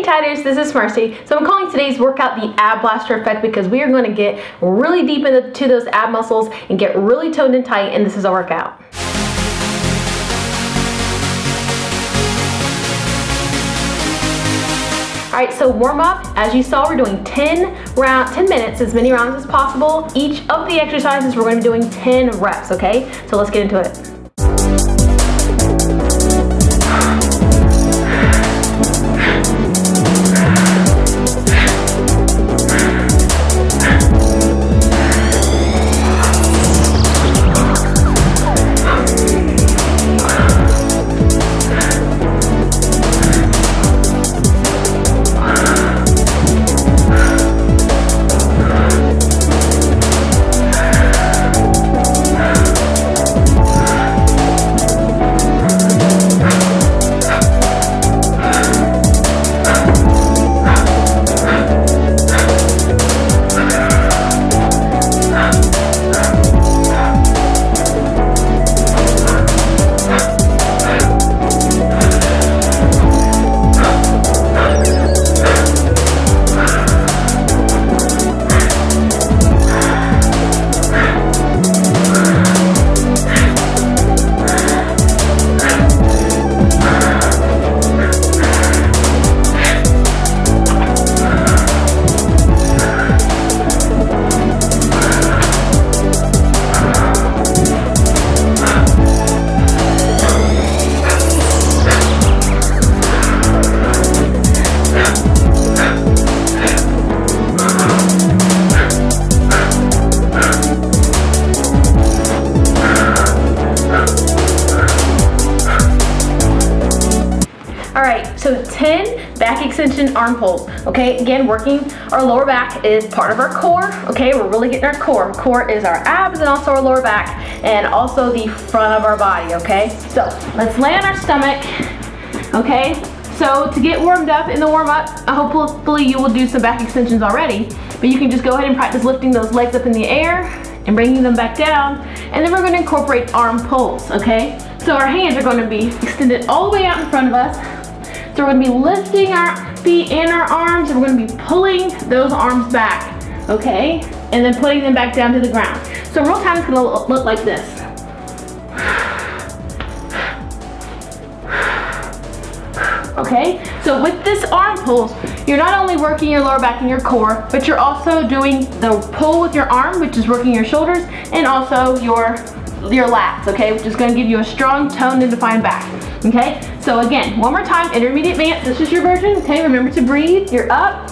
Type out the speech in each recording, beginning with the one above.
Unititers, this is Marcy. So I'm calling today's workout the ab blaster effect because we are going to get really deep into those ab muscles and get really toned and tight, and this is a workout. Alright, so warm up. As you saw, we're doing 10 minutes, as many rounds as possible. Each of the exercises, we're going to be doing 10 reps, okay? So let's get into it. Alright, so 10 back extension arm pulls. Okay, again, working our lower back is part of our core. Okay, we're really getting our core. Core is our abs and also our lower back and also the front of our body. Okay, so let's lay on our stomach. Okay, so to get warmed up in the warm up, hopefully you will do some back extensions already, but you can just go ahead and practice lifting those legs up in the air and bringing them back down, and then we're going to incorporate arm pulls. Okay, so our hands are going to be extended all the way out in front of us. So we're going to be lifting our feet and our arms, and we're going to be pulling those arms back, okay? And then putting them back down to the ground. So in real time, it's going to look like this. Okay, so with this arm pulls, you're not only working your lower back and your core, but you're also doing the pull with your arm, which is working your shoulders, and also your lats, okay, which is going to give you a strong, toned, and defined back. Okay, so again, one more time, intermediate advanced, this is your version. Okay, remember to breathe. You're up,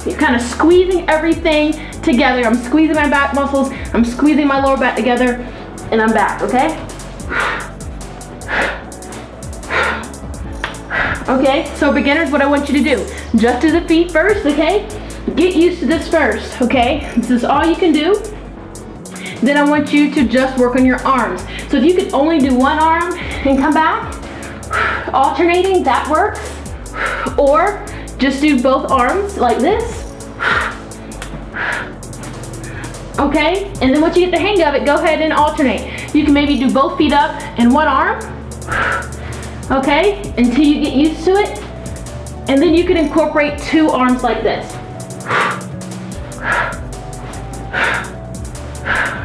you're kind of squeezing everything together. I'm squeezing my back muscles, I'm squeezing my lower back together, and I'm back. Okay, okay, so beginners, what I want you to do, just do the feet first. Okay, get used to this first. Okay, this is all you can do. Then I want you to just work on your arms. So if you could only do one arm and come back, alternating, that works. Or just do both arms like this. Okay, and then once you get the hang of it, go ahead and alternate. You can maybe do both feet up in one arm. Okay, until you get used to it. And then you can incorporate two arms like this.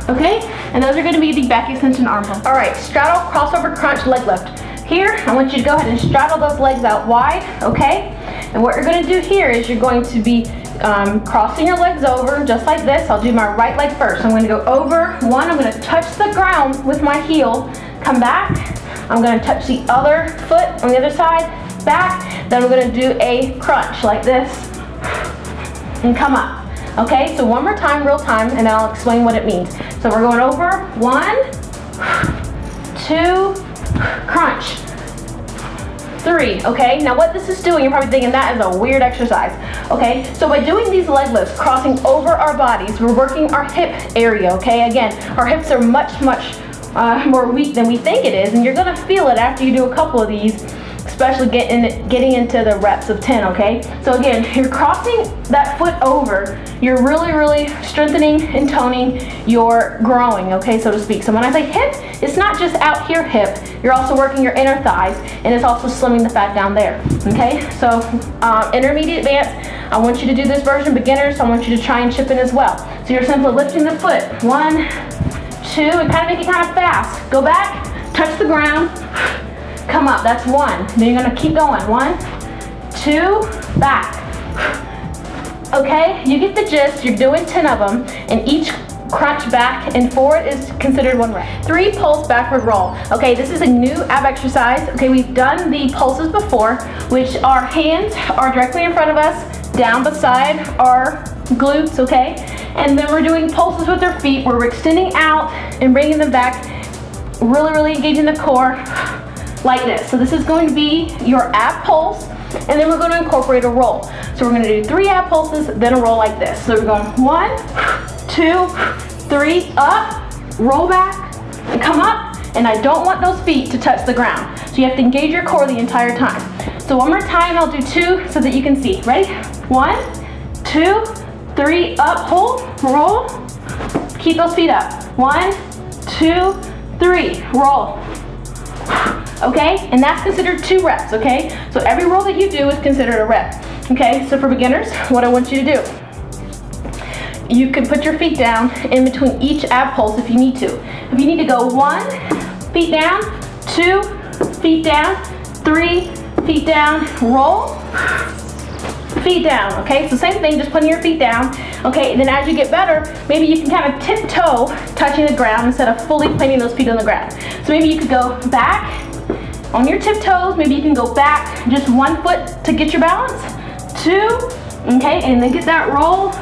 Okay, and those are going to be the back extension arm pulls. All right, straddle, crossover, crunch, leg lift. Here, I want you to go ahead and straddle those legs out wide, okay? And what you're going to do here is you're going to be crossing your legs over just like this. I'll do my right leg first. I'm going to go over one. I'm going to touch the ground with my heel, come back. I'm going to touch the other foot on the other side, back. Then we're going to do a crunch like this and come up. Okay, so one more time, real time, and I'll explain what it means. So we're going over, 1, 2, crunch, 3, okay? Now what this is doing, you're probably thinking that is a weird exercise, okay? So by doing these leg lifts, crossing over our bodies, we're working our hip area, okay? Again, our hips are much more weak than we think it is, and you're gonna feel it after you do a couple of these, especially getting into the reps of 10, okay? So again, you're crossing that foot over, you're really strengthening and toning your groin, okay, so to speak. So when I say hip, it's not just out here hip, you're also working your inner thighs, and it's also slimming the fat down there, okay? So intermediate, advanced, I want you to do this version. Beginners, I want you to try and chip in as well. So you're simply lifting the foot, 1, 2, and kind of make it kind of fast. Go back, touch the ground, come up, that's 1. Then you're gonna keep going, 1, 2, back. Okay, you get the gist, you're doing 10 of them, and each crunch back and forward is considered 1 rep. 3 pulse backward roll. Okay, this is a new ab exercise. Okay, we've done the pulses before, which our hands are directly in front of us, down beside our glutes, okay? And then we're doing pulses with our feet where we're extending out and bringing them back, really engaging the core like this. So this is going to be your ab pulse, and then we're going to incorporate a roll. So we're going to do 3 ab pulses, then a roll like this. So we're going 1, 2, 3, up, roll back, and come up, and I don't want those feet to touch the ground. So you have to engage your core the entire time. So one more time, I'll do 2 so that you can see. Ready? 1, 2, 3, up, hold, roll. Keep those feet up. 1, 2, 3, roll. Okay, and that's considered 2 reps, okay? So every roll that you do is considered a rep. Okay, so for beginners, what I want you to do, you can put your feet down in between each ab pulse if you need to. If you need to go 1, feet down, 2, feet down, 3, feet down, roll, feet down, okay? So same thing, just putting your feet down, okay? And then as you get better, maybe you can kind of tiptoe touching the ground instead of fully planting those feet on the ground. So maybe you could go back on your tiptoes, maybe you can go back just 1 foot to get your balance, 2, okay? And then get that roll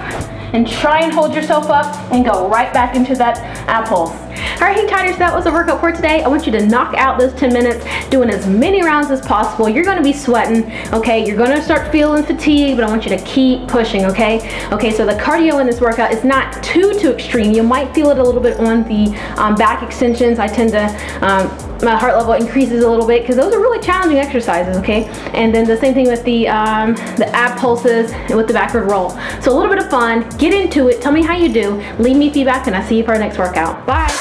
and try and hold yourself up and go right back into that ab pulse. All right, Hang Tighters, that was the workout for today. I want you to knock out those 10 minutes, doing as many rounds as possible. You're gonna be sweating, okay? You're gonna start feeling fatigue, but I want you to keep pushing, okay? Okay, so the cardio in this workout is not too extreme. You might feel it a little bit on the back extensions. I tend to, my heart level increases a little bit because those are really challenging exercises, okay? And then the same thing with the ab pulses and with the backward roll. So a little bit of fun, get into it, tell me how you do, leave me feedback, and I'll see you for our next workout. Bye.